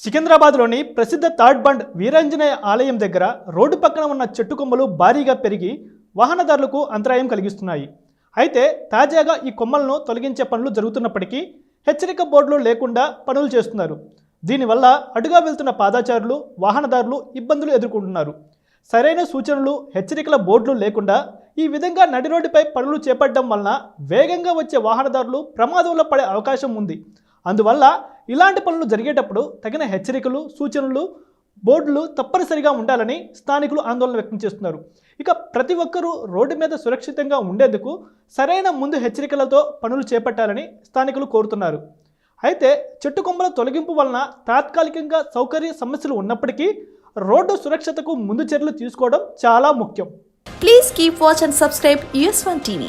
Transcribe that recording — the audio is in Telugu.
సికింద్రాబాద్లోని ప్రసిద్ధ థర్డ్ బండ్ వీరాంజనేయ ఆలయం దగ్గర రోడ్డు పక్కన ఉన్న చెట్టు కొమ్మలు భారీగా పెరిగి వాహనదారులకు అంతరాయం కలిగిస్తున్నాయి. అయితే తాజాగా ఈ కొమ్మలను తొలగించే పనులు జరుగుతున్నప్పటికీ హెచ్చరిక బోర్డులు లేకుండా పనులు చేస్తున్నారు. దీనివల్ల అటుగా వెళ్తున్న పాదచారులు, వాహనదారులు ఇబ్బందులు ఎదుర్కొంటున్నారు. సరైన సూచనలు, హెచ్చరికల బోర్డులు లేకుండా ఈ విధంగా నడి రోడ్డుపై పనులు చేపట్టడం వలన వేగంగా వచ్చే వాహనదారులు ప్రమాదంలో పడే అవకాశం ఉంది. అందువల్ల ఇలాంటి పనులు జరిగేటప్పుడు తగిన హెచ్చరికలు, సూచనలు, బోర్డులు తప్పనిసరిగా ఉండాలని స్థానికులు ఆందోళన వ్యక్తం చేస్తున్నారు. ఇక ప్రతి ఒక్కరూ రోడ్డు మీద సురక్షితంగా ఉండేందుకు సరైన ముందు హెచ్చరికలతో పనులు చేపట్టాలని స్థానికులు కోరుతున్నారు. అయితే చెట్టు కొమ్మల తొలగింపు వలన తాత్కాలికంగా సౌకర్య సమస్యలు ఉన్నప్పటికీ రోడ్డు సురక్షతకు ముందు చర్యలు తీసుకోవడం చాలా ముఖ్యం. Please keep watch and subscribe US1 TV.